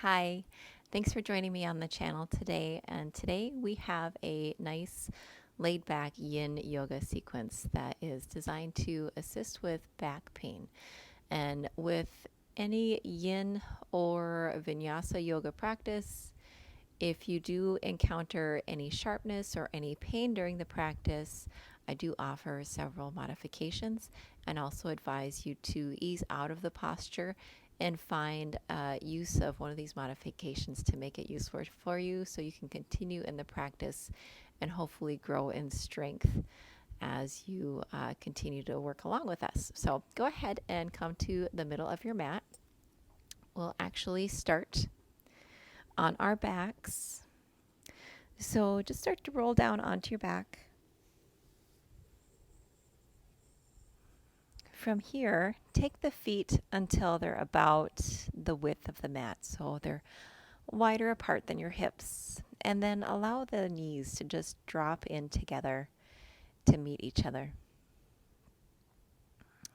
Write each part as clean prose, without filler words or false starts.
Hi, thanks for joining me on the channel today. And today we have a nice laid back yin yoga sequence that is designed to assist with back pain. And with any yin or vinyasa yoga practice, if you do encounter any sharpness or any pain during the practice, I do offer several modifications and also advise you to ease out of the posture and find use of one of these modifications to make it useful for you so you can continue in the practice and hopefully grow in strength as you continue to work along with us. So go ahead and come to the middle of your mat. We'll actually start on our backs. So just start to roll down onto your back. From here, take the feet until they're about the width of the mat, so they're wider apart than your hips. And then allow the knees to just drop in together to meet each other.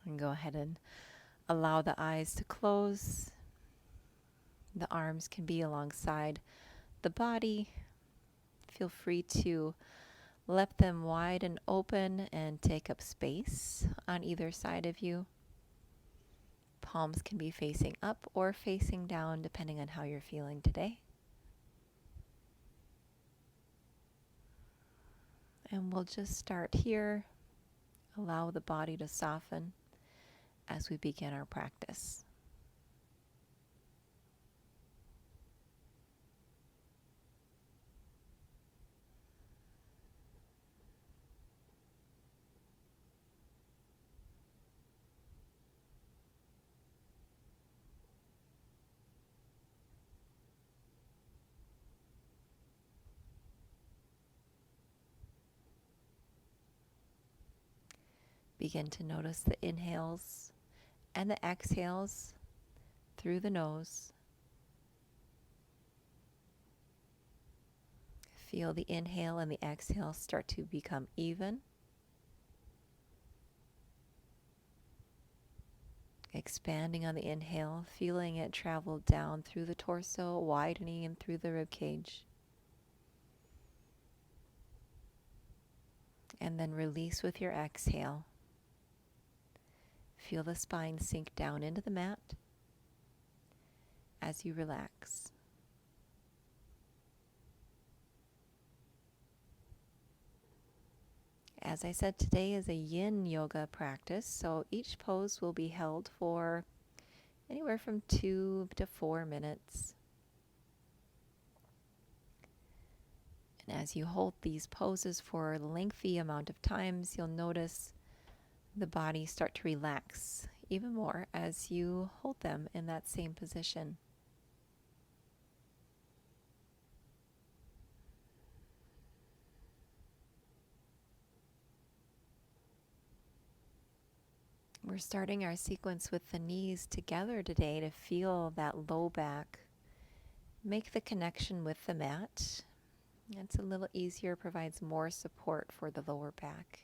And go ahead and allow the eyes to close. The arms can be alongside the body. Feel free to let them wide and open and take up space on either side of you. Palms can be facing up or facing down depending on how you're feeling today. And we'll just start here. Allow the body to soften as we begin our practice. Begin to notice the inhales and the exhales through the nose. Feel the inhale and the exhale start to become even. Expanding on the inhale, feeling it travel down through the torso, widening in through the rib cage. And then release with your exhale. Feel the spine sink down into the mat as you relax. As I said, today is a yin yoga practice, so each pose will be held for anywhere from 2 to 4 minutes. And as you hold these poses for a lengthy amount of times, you'll notice the body start to relax even more as you hold them in that same position. We're starting our sequence with the knees together today to feel that low back. Make the connection with the mat. It's a little easier, provides more support for the lower back.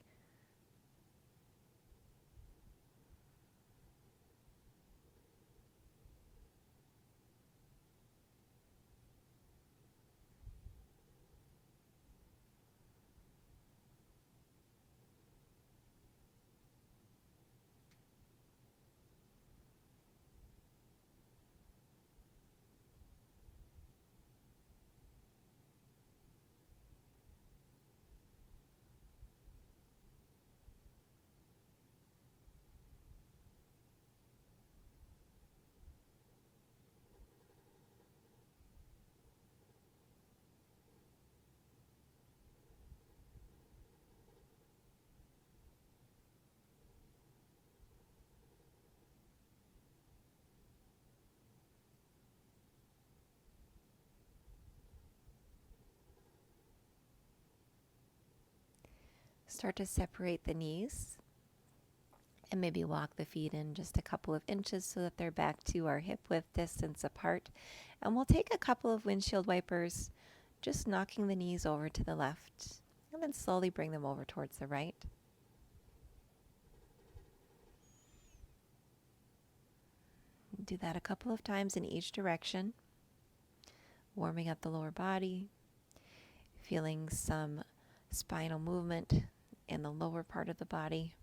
Start to separate the knees and maybe walk the feet in just a couple of inches so that they're back to our hip width distance apart. And we'll take a couple of windshield wipers, just knocking the knees over to the left, and then slowly bring them over towards the right. Do that a couple of times in each direction. warming up the lower body, feeling some spinal movement in the lower part of the body.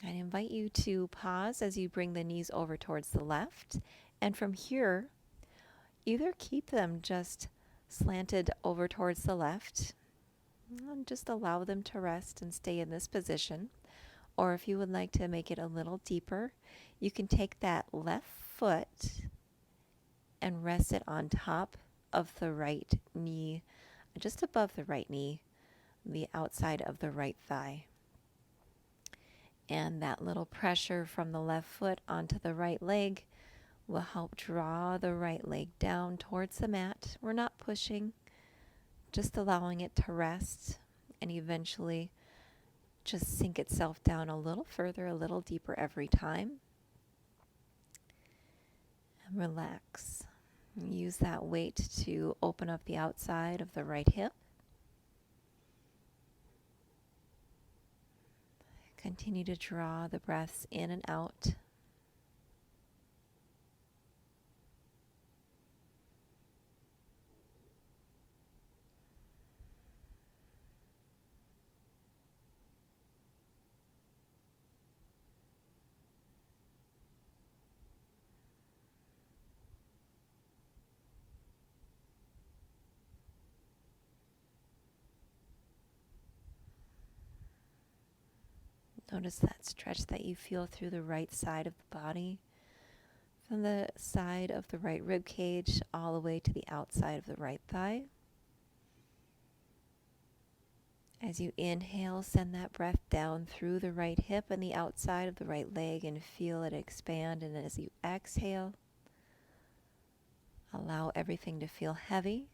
I invite you to pause as you bring the knees over towards the left, and from here, either keep them just slanted over towards the left, and just allow them to rest and stay in this position. Or if you would like to make it a little deeper, you can take that left foot and rest it on top of the right knee, just above the right knee, the outside of the right thigh. And that little pressure from the left foot onto the right leg will help draw the right leg down towards the mat. We're not pushing, just allowing it to rest and eventually just sink itself down a little further, a little deeper every time. And relax. Use that weight to open up the outside of the right hip. Continue to draw the breaths in and out. Notice that stretch that you feel through the right side of the body, from the side of the right rib cage all the way to the outside of the right thigh. As you inhale, send that breath down through the right hip and the outside of the right leg and feel it expand. And as you exhale, allow everything to feel heavy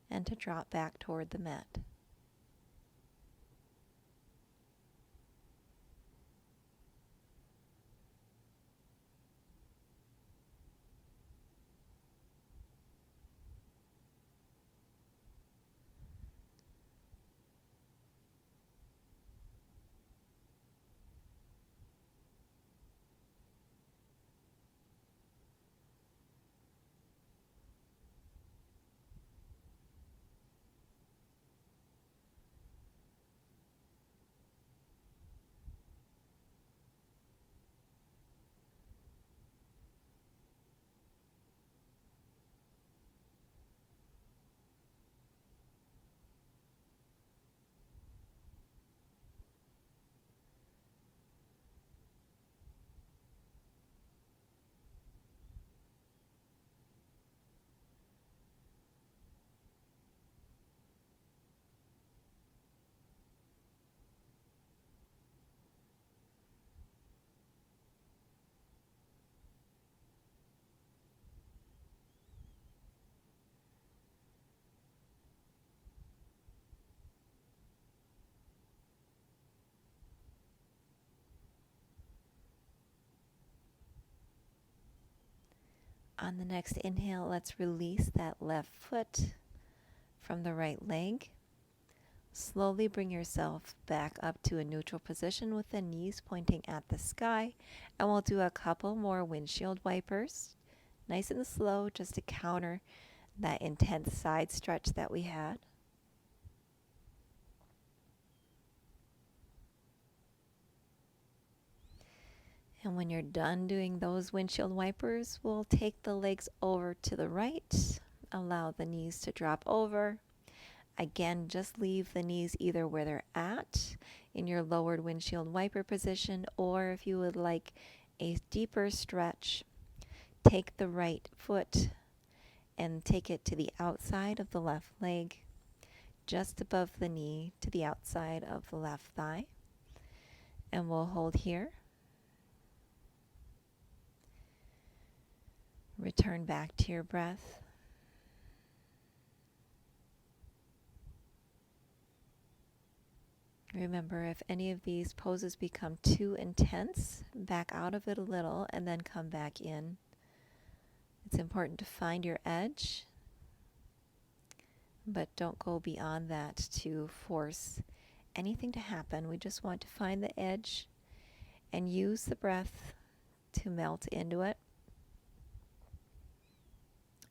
and to drop back toward the mat. On the next inhale, let's release that left foot from the right leg. Slowly bring yourself back up to a neutral position with the knees pointing at the sky. And we'll do a couple more windshield wipers, nice and slow, just to counter that intense side stretch that we had. And when you're done doing those windshield wipers, we'll take the legs over to the right, allow the knees to drop over. Again, just leave the knees either where they're at in your lowered windshield wiper position, or if you would like a deeper stretch, take the right foot and take it to the outside of the left leg, just above the knee to the outside of the left thigh. And we'll hold here. Return back to your breath. Remember, if any of these poses become too intense, back out of it a little and then come back in. It's important to find your edge, but don't go beyond that to force anything to happen. We just want to find the edge and use the breath to melt into it.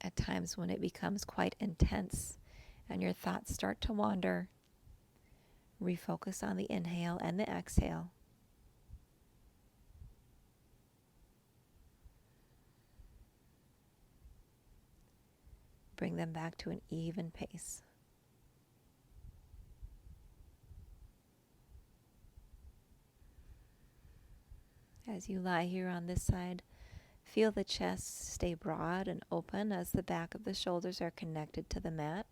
At times when it becomes quite intense and your thoughts start to wander, refocus on the inhale and the exhale. Bring them back to an even pace. As you lie here on this side, feel the chest stay broad and open as the back of the shoulders are connected to the mat.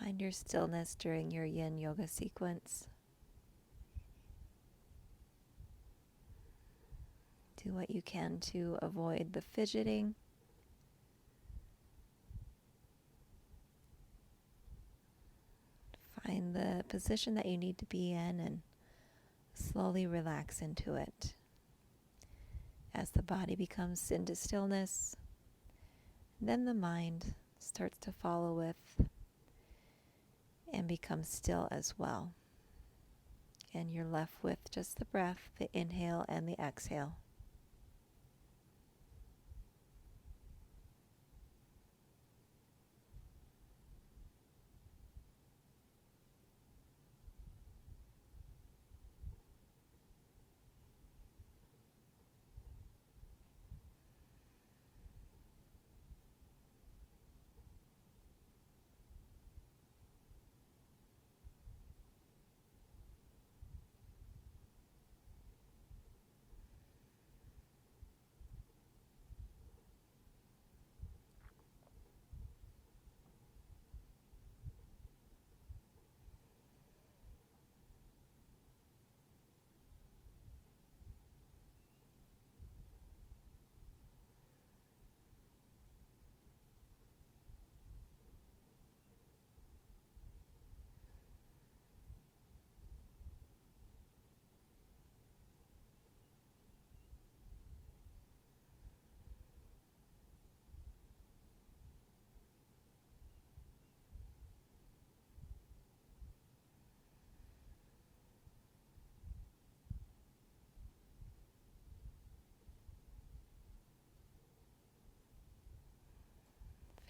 Find your stillness during your yin yoga sequence. Do what you can to avoid the fidgeting. Find the position that you need to be in and slowly relax into it. As the body becomes into stillness, then the mind starts to follow with and becomes still as well. And you're left with just the breath, the inhale and the exhale.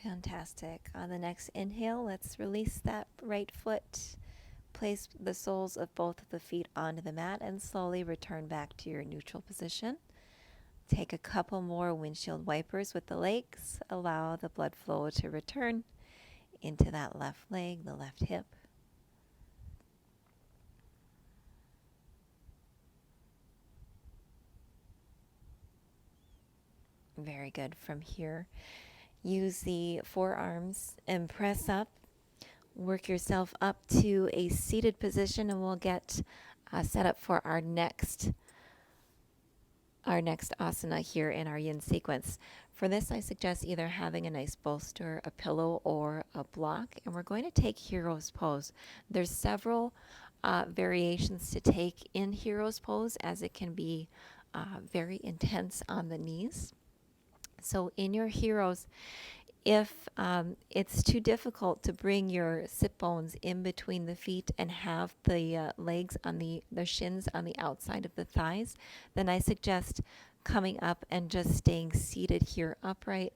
Fantastic. On the next inhale, let's release that right foot. Place the soles of both of the feet onto the mat and slowly return back to your neutral position. Take a couple more windshield wipers with the legs. Allow the blood flow to return into that left leg, the left hip. Very good. From here, use the forearms and press up. Work yourself up to a seated position and we'll get set up for our next asana here in our yin sequence. For this, I suggest either having a nice bolster, a pillow, or a block. And we're going to take Hero's Pose. There's several variations to take in Hero's Pose as it can be very intense on the knees. So in your Heroes, if it's too difficult to bring your sit bones in between the feet and have the legs on the shins on the outside of the thighs, then I suggest coming up and just staying seated here upright,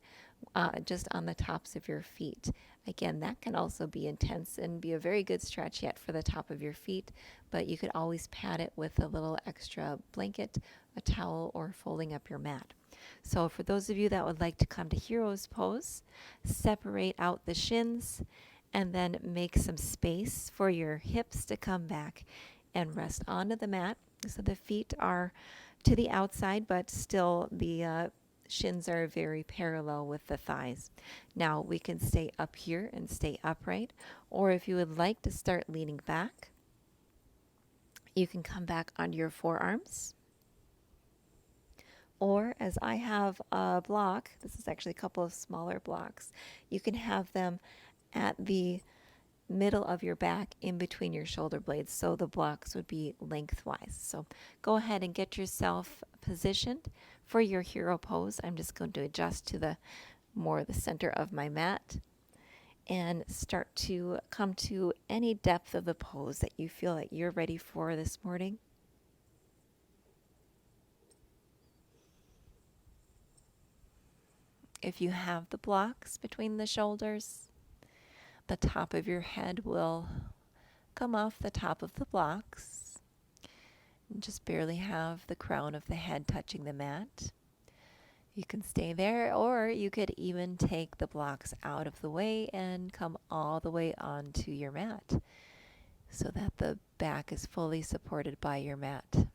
just on the tops of your feet. Again, that can also be intense and be a very good stretch yet for the top of your feet, but you could always pad it with a little extra blanket, a towel, or folding up your mat. So for those of you that would like to come to Hero's Pose, separate out the shins and then make some space for your hips to come back and rest onto the mat. So the feet are to the outside, but still the shins are very parallel with the thighs. Now we can stay up here and stay upright, or if you would like to start leaning back, you can come back onto your forearms. Or as I have a block, this is actually a couple of smaller blocks, you can have them at the middle of your back in between your shoulder blades, so the blocks would be lengthwise. So go ahead and get yourself positioned for your hero pose. I'm just going to adjust to the center of my mat and start to come to any depth of the pose that you feel that you're ready for this morning. If you have the blocks between the shoulders, the top of your head will come off the top of the blocks and just barely have the crown of the head touching the mat. You can stay there, or you could even take the blocks out of the way and come all the way onto your mat so that the back is fully supported by your mat.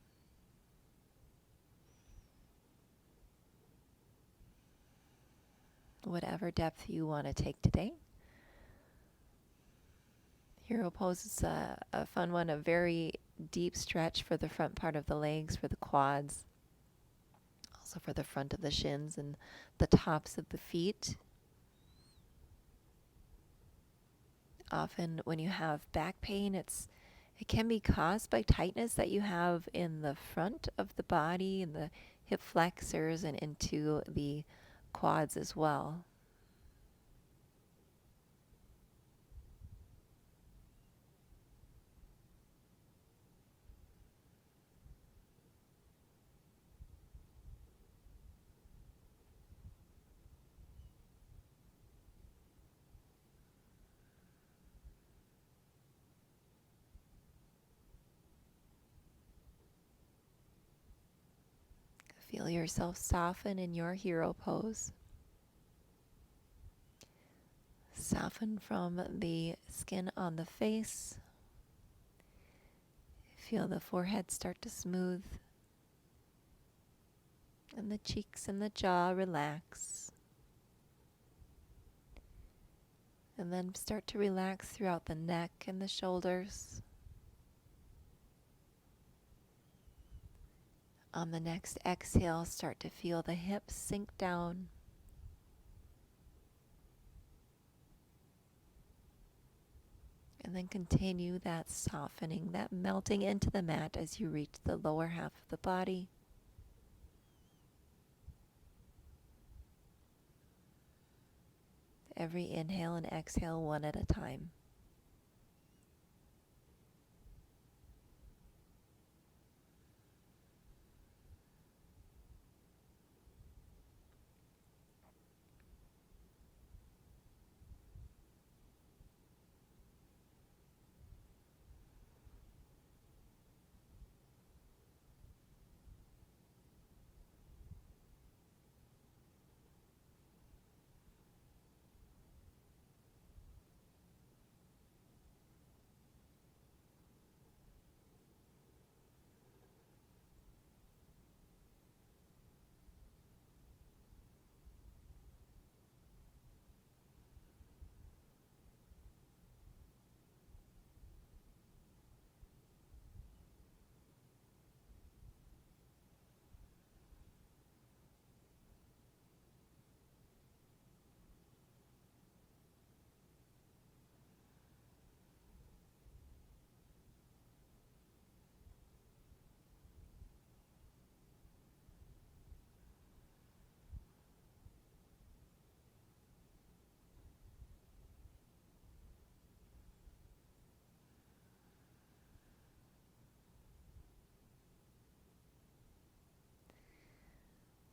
Whatever depth you want to take today. Hero pose is a fun one, a very deep stretch for the front part of the legs, for the quads, also for the front of the shins and the tops of the feet. Often when you have back pain, it can be caused by tightness that you have in the front of the body, in the hip flexors, and into the quads as well. Feel yourself soften in your hero pose. Soften from the skin on the face. Feel the forehead start to smooth. And the cheeks and the jaw relax. And then start to relax throughout the neck and the shoulders. On the next exhale, start to feel the hips sink down. And then continue that softening, that melting into the mat as you reach the lower half of the body. Every inhale and exhale, one at a time.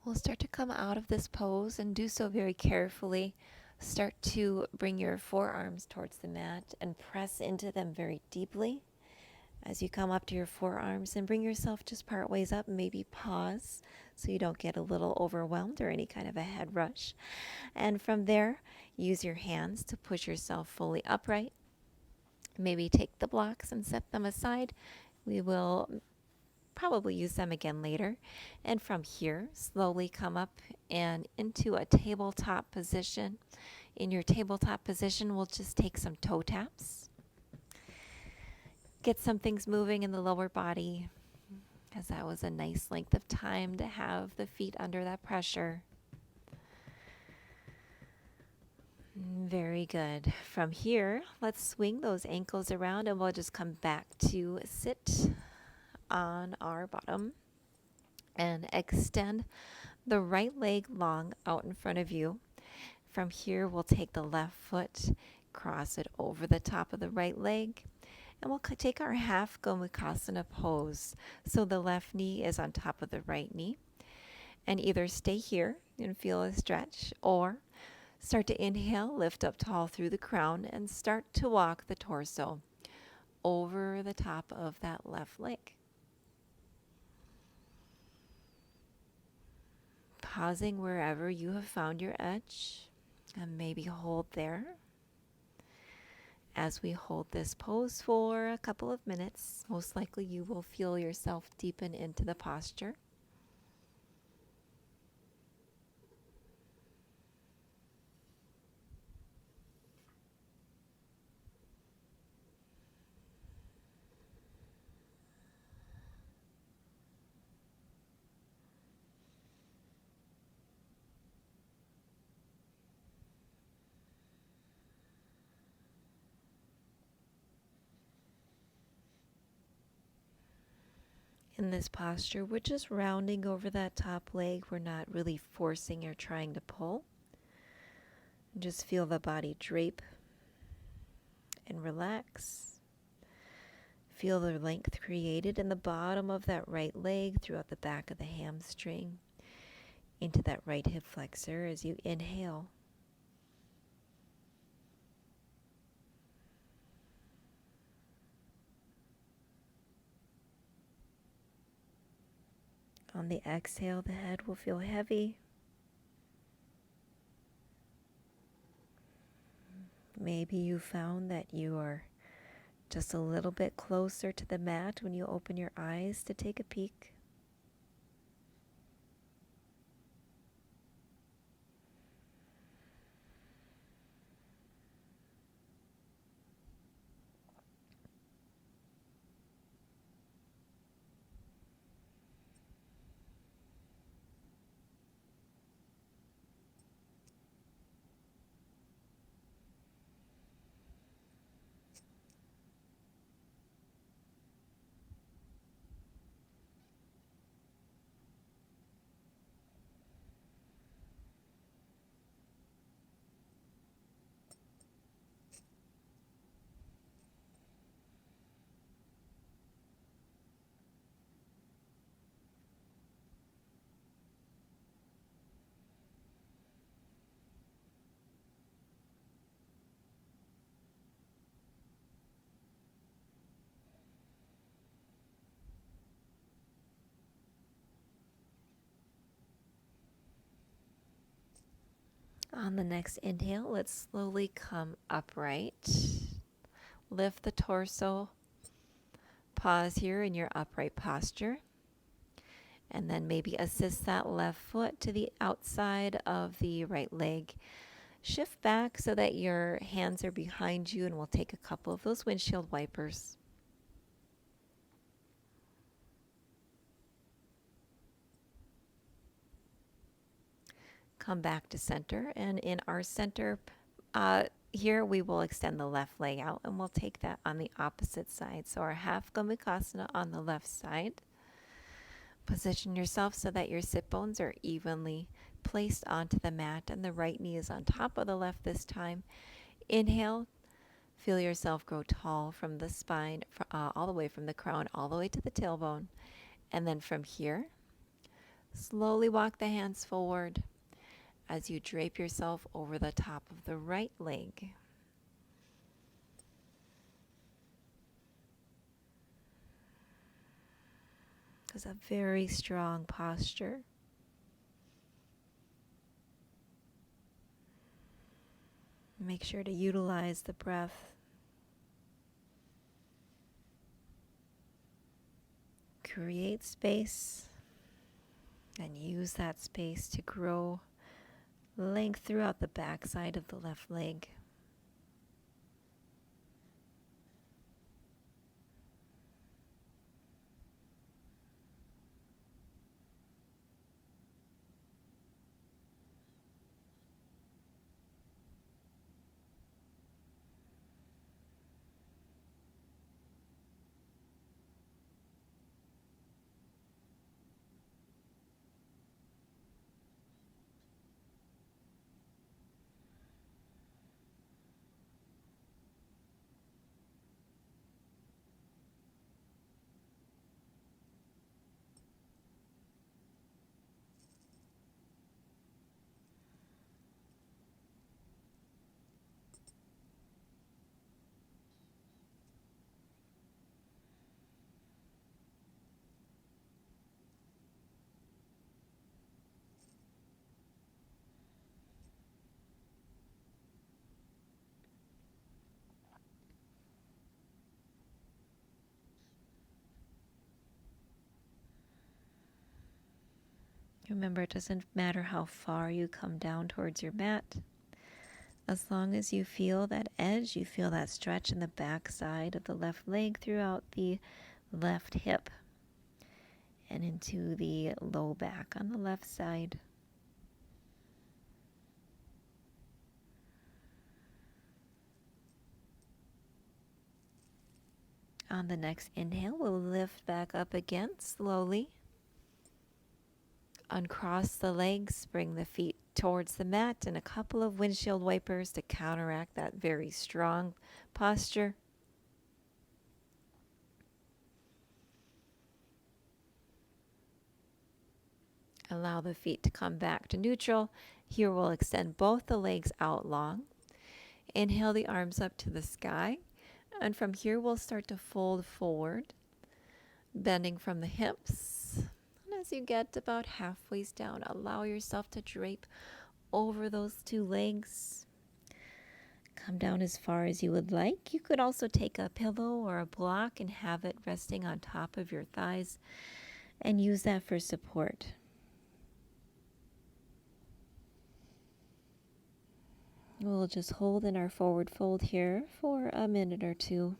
We'll start to come out of this pose and do so very carefully. Start to bring your forearms towards the mat and press into them very deeply. As you come up to your forearms, and bring yourself just part ways up, maybe pause so you don't get a little overwhelmed or any kind of a head rush. And from there, use your hands to push yourself fully upright. Maybe take the blocks and set them aside. We will probably use them again later. And from here, slowly come up and into a tabletop position. In your tabletop position, we'll just take some toe taps. Get some things moving in the lower body. as that was a nice length of time to have the feet under that pressure. Very good. From here, let's swing those ankles around and we'll just come back to sit on our bottom and extend the right leg long out in front of you. From here, we'll take the left foot, cross it over the top of the right leg, and we'll take our half Gomukasana pose. So the left knee is on top of the right knee. And either stay here and feel a stretch, or start to inhale, lift up tall through the crown, and start to walk the torso over the top of that left leg. Pausing wherever you have found your edge, and maybe hold there. As we hold this pose for a couple of minutes, most likely you will feel yourself deepen into the posture. In this posture, we're just rounding over that top leg. We're not really forcing or trying to pull. Just feel the body drape and relax. Feel the length created in the bottom of that right leg throughout the back of the hamstring into that right hip flexor as you inhale. On the exhale, the head will feel heavy. Maybe you found that you are just a little bit closer to the mat when you open your eyes to take a peek. On the next inhale, let's slowly come upright. Lift the torso. Pause here in your upright posture. And then maybe assist that left foot to the outside of the right leg. Shift back so that your hands are behind you, and we'll take a couple of those windshield wipers. Come back to center, and in our center, here we will extend the left leg out, and we'll take that on the opposite side. So our half Gomikasana on the left side. Position yourself so that your sit bones are evenly placed onto the mat, and the right knee is on top of the left this time. Inhale, feel yourself grow tall from the spine, all the way from the crown, all the way to the tailbone. And then from here, slowly walk the hands forward as you drape yourself over the top of the right leg. It's a very strong posture. Make sure to utilize the breath. Create space and use that space to grow length throughout the back side of the left leg. Remember, it doesn't matter how far you come down towards your mat. As long as you feel that edge, you feel that stretch in the back side of the left leg throughout the left hip and into the low back on the left side. On the next inhale, we'll lift back up again slowly. Uncross the legs, bring the feet towards the mat, and a couple of windshield wipers to counteract that very strong posture. Allow the feet to come back to neutral. Here we'll extend both the legs out long. Inhale the arms up to the sky. And from here we'll start to fold forward, bending from the hips. And as you get about halfway down, allow yourself to drape over those two legs. Come down as far as you would like. You could also take a pillow or a block and have it resting on top of your thighs and use that for support. We'll just hold in our forward fold here for a minute or two.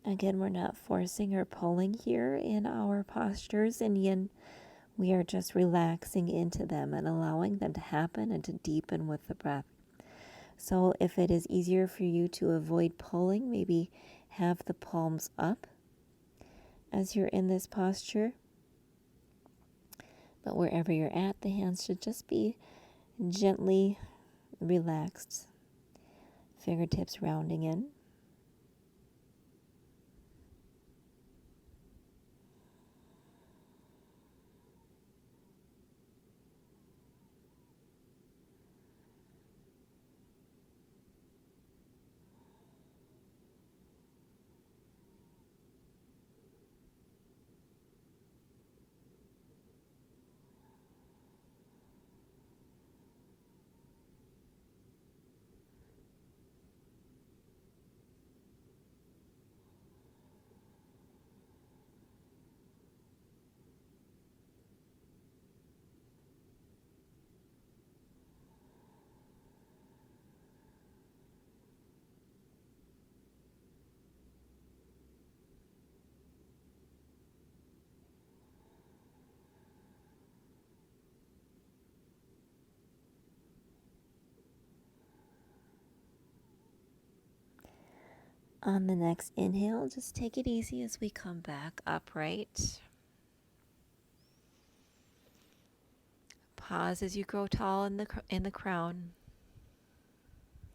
Again, we're not forcing or pulling here in our postures in yin. We are just relaxing into them and allowing them to happen and to deepen with the breath. So if it is easier for you to avoid pulling, maybe have the palms up as you're in this posture. But wherever you're at, the hands should just be gently relaxed. Fingertips rounding in. On the next inhale, just take it easy as we come back upright. Pause as you grow tall in the crown.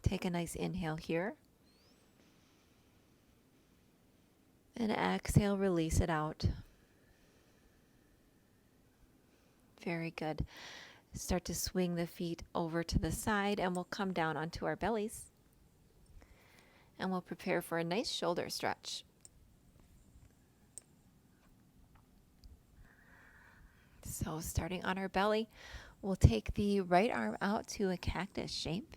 Take a nice inhale here. And exhale, release it out. Very good. Start to swing the feet over to the side and we'll come down onto our bellies. And we'll prepare for a nice shoulder stretch. So starting on our belly, we'll take the right arm out to a cactus shape.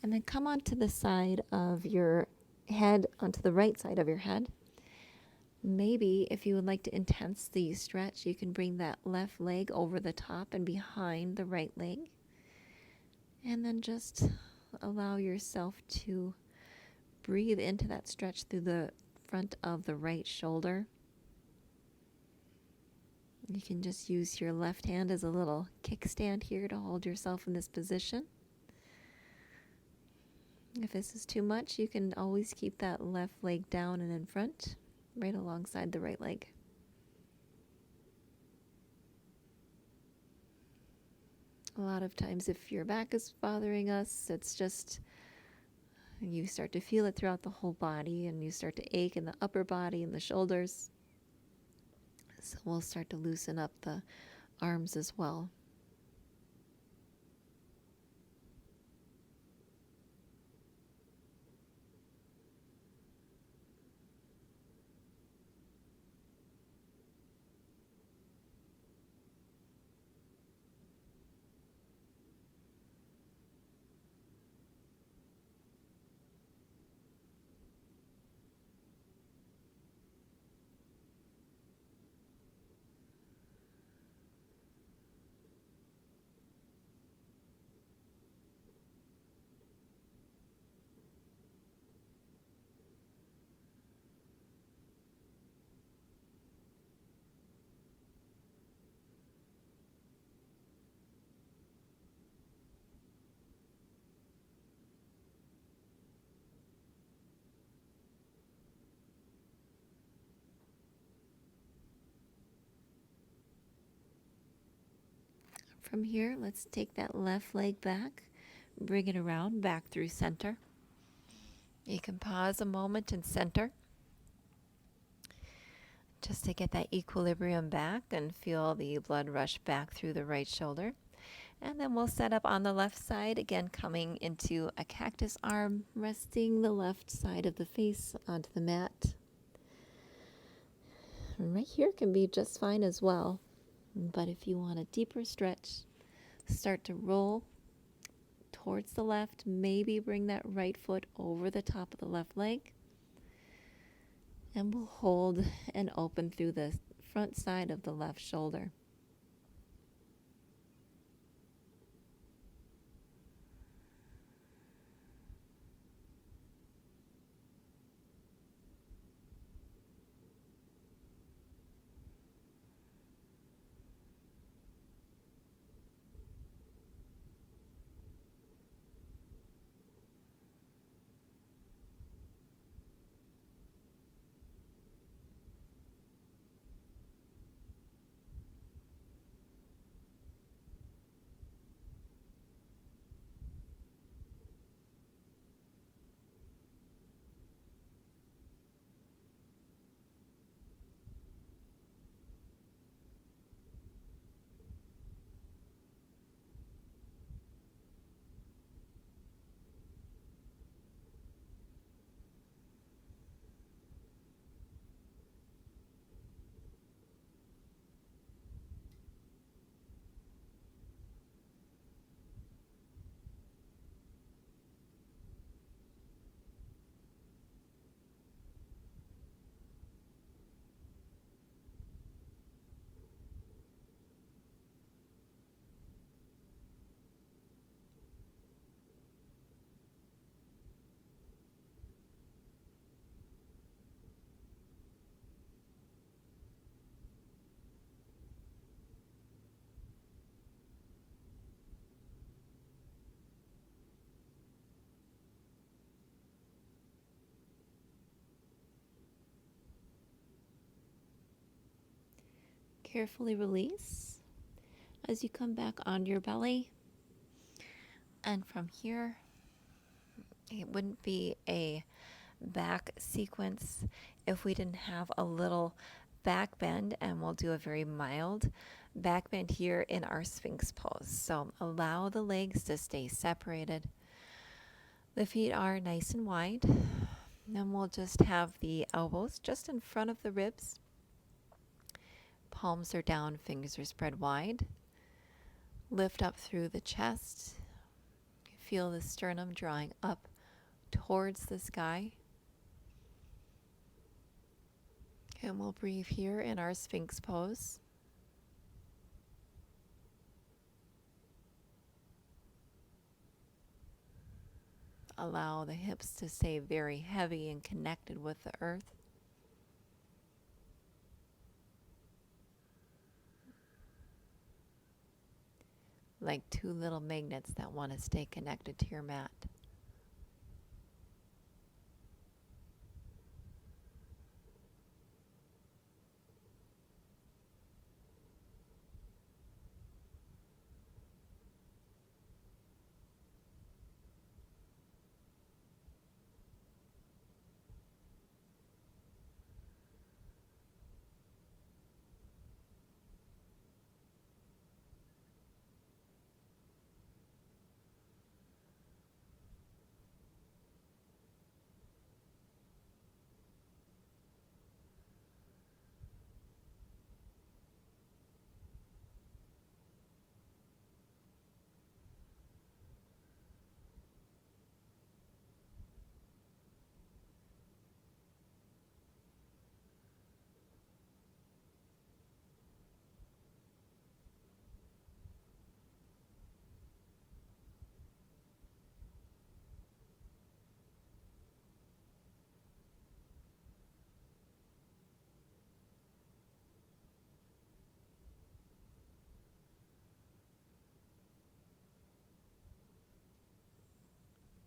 And then come onto the side of your head, onto the right side of your head. Maybe if you would like to intensely stretch, you can bring that left leg over the top and behind the right leg. And then just allow yourself to breathe into that stretch through the front of the right shoulder. You can just use your left hand as a little kickstand here to hold yourself in this position. If this is too much, you can always keep that left leg down and in front, right alongside the right leg. A lot of times if your back is bothering us, it's just you start to feel it throughout the whole body, and you start to ache in the upper body and the shoulders. So we'll start to loosen up the arms as well. From here, let's take that left leg back, bring it around back through center. You can pause a moment and center just to get that equilibrium back and feel the blood rush back through the right shoulder. And then we'll set up on the left side, again coming into a cactus arm, resting the left side of the face onto the mat. And right here can be just fine as well. But if you want a deeper stretch, start to roll towards the left. Maybe bring that right foot over the top of the left leg. And we'll hold and open through the front side of the left shoulder. Carefully release as you come back onto your belly. And from here, it wouldn't be a back sequence if we didn't have a little back bend, and we'll do a very mild back bend here in our Sphinx pose. So allow the legs to stay separated. The feet are nice and wide. Then we'll just have the elbows just in front of the ribs. Palms are down, fingers are spread wide. Lift up through the chest. Feel the sternum drawing up towards the sky. And we'll breathe here in our Sphinx pose. Allow the hips to stay very heavy and connected with the earth. Like two little magnets that want to stay connected to your mat.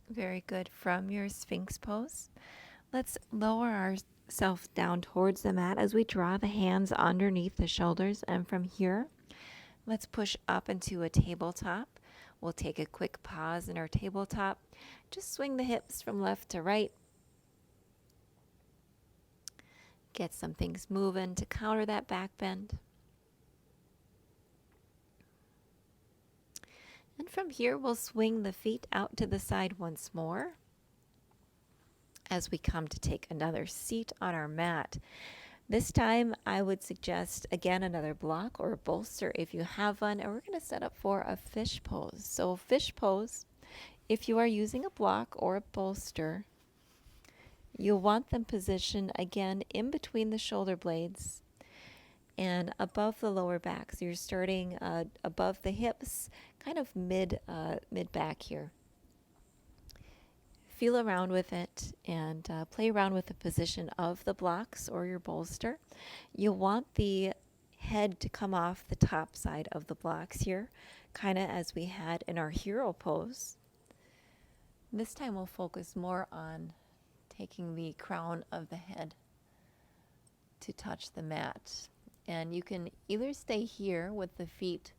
Very good. From your Sphinx pose, let's lower ourselves down towards the mat as we draw the hands underneath the shoulders. And from here, let's push up into a tabletop. We'll take a quick pause in our tabletop. Just swing the hips from left to right. Get some things moving to counter that back bend. And from here, we'll swing the feet out to the side once more as we come to take another seat on our mat. This time, I would suggest, again, another block or a bolster if you have one, and we're going to set up for a fish pose. So fish pose, if you are using a block or a bolster, you'll want them positioned, again, in between the shoulder blades and above the lower back. So you're starting above the hips, kind of mid back here. Feel around with it and play around with the position of the blocks or your bolster. You'll want the head to come off the top side of the blocks here, kind of as we had in our hero pose. This time we'll focus more on taking the crown of the head to touch the mat. And you can either stay here with the feet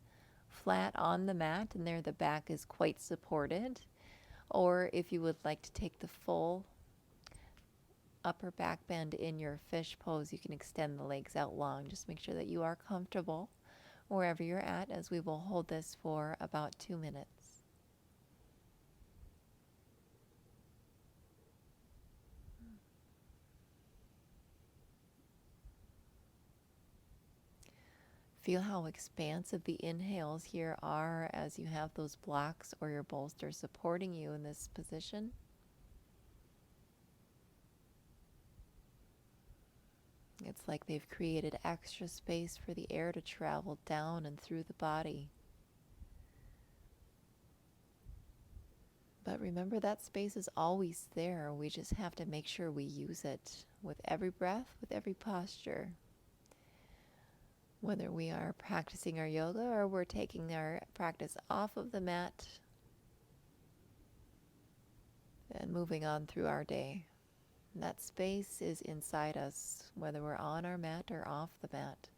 flat on the mat and there the back is quite supported, or if you would like to take the full upper back bend in your fish pose, you can extend the legs out long. Just make sure that you are comfortable wherever you're at, as we will hold this for about 2 minutes. Feel how expansive the inhales here are as you have those blocks or your bolster supporting you in this position. It's like they've created extra space for the air to travel down and through the body. But remember, that space is always there. We just have to make sure we use it with every breath, with every posture. Whether we are practicing our yoga or we're taking our practice off of the mat and moving on through our day. That space is inside us, whether we're on our mat or off the mat.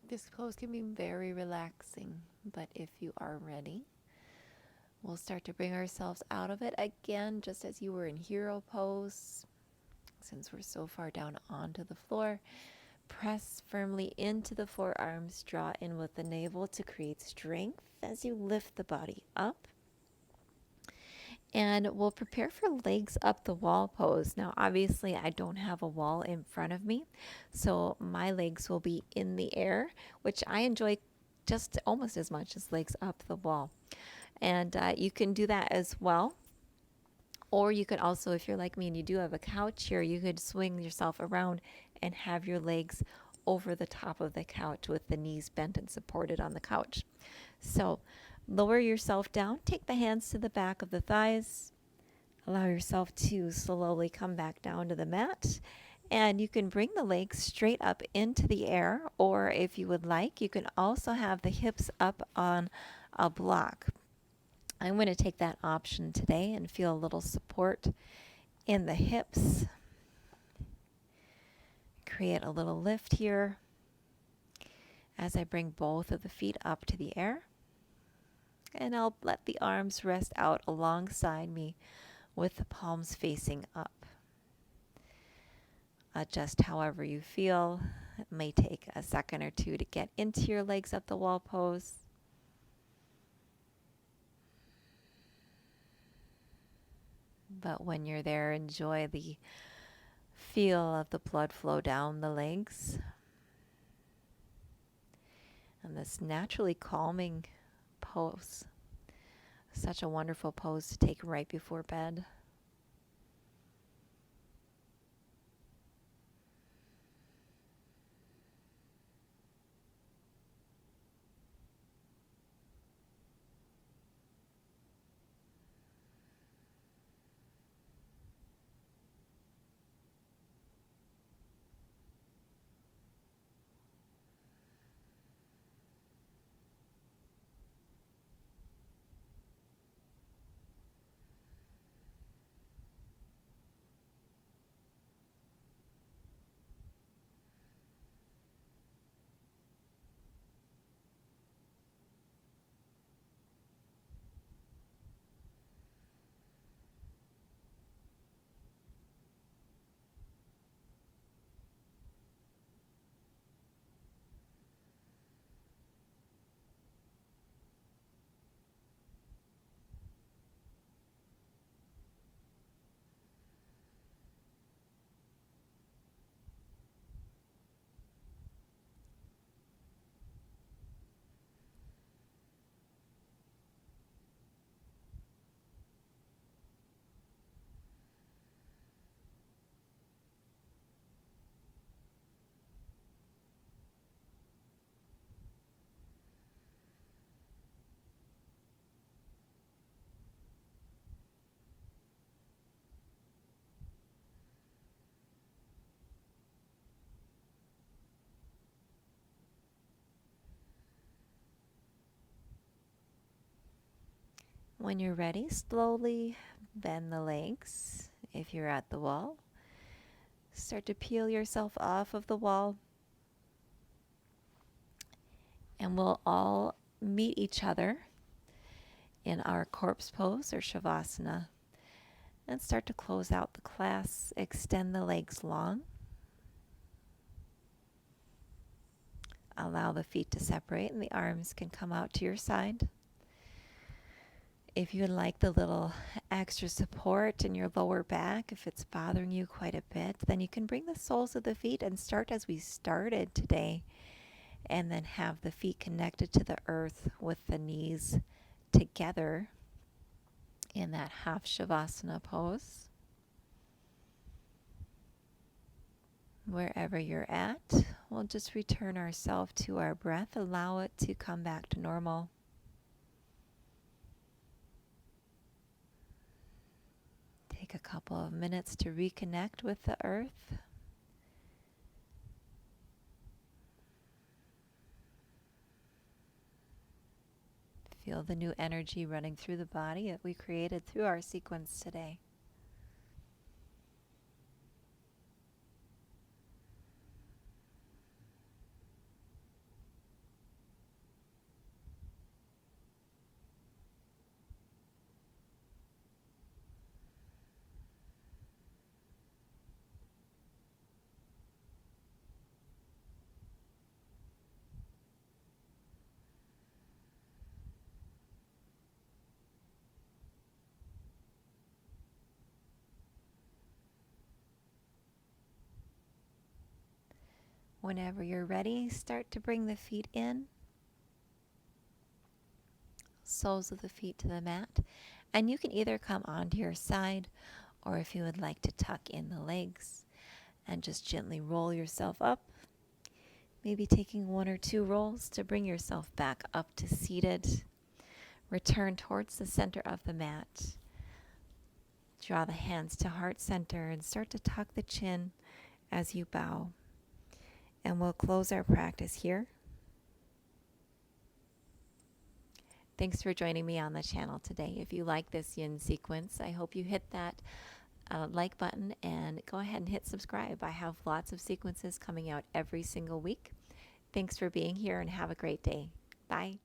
This pose can be very relaxing, but if you are ready, we'll start to bring ourselves out of it again, just as you were in hero pose. Since we're so far down onto the floor, press firmly into the forearms, draw in with the navel to create strength as you lift the body up. And we'll prepare for legs up the wall pose. Now, obviously, I don't have a wall in front of me, so my legs will be in the air, which I enjoy just almost as much as legs up the wall. And you can do that as well. Or you could also, if you're like me and you do have a couch here, you could swing yourself around and have your legs over the top of the couch with the knees bent and supported on the couch. So lower yourself down, take the hands to the back of the thighs, allow yourself to slowly come back down to the mat. And you can bring the legs straight up into the air, or if you would like, you can also have the hips up on a block. I'm going to take that option today and feel a little support in the hips. Create a little lift here as I bring both of the feet up to the air. And I'll let the arms rest out alongside me with the palms facing up. Adjust however you feel. It may take a second or two to get into your legs up the wall pose. But when you're there, enjoy the feel of the blood flow down the legs. And this naturally calming pose. Such a wonderful pose to take right before bed. When you're ready, slowly bend the legs. If you're at the wall, start to peel yourself off of the wall. And we'll all meet each other in our corpse pose or shavasana. And start to close out the class. Extend the legs long. Allow the feet to separate and the arms can come out to your side. If you would like the little extra support in your lower back, if it's bothering you quite a bit, then you can bring the soles of the feet and start as we started today. And then have the feet connected to the earth with the knees together in that half shavasana pose. Wherever you're at, we'll just return ourselves to our breath. Allow it to come back to normal. Take a couple of minutes to reconnect with the earth. Feel the new energy running through the body that we created through our sequence today. Whenever you're ready, start to bring the feet in, soles of the feet to the mat. And you can either come onto your side, or if you would like to tuck in the legs and just gently roll yourself up, maybe taking 1 or 2 rolls to bring yourself back up to seated. Return towards the center of the mat. Draw the hands to heart center and start to tuck the chin as you bow. And we'll close our practice here. Thanks for joining me on the channel today. If you like this yin sequence, I hope you hit that like button and go ahead and hit subscribe. I have lots of sequences coming out every single week. Thanks for being here and have a great day. Bye.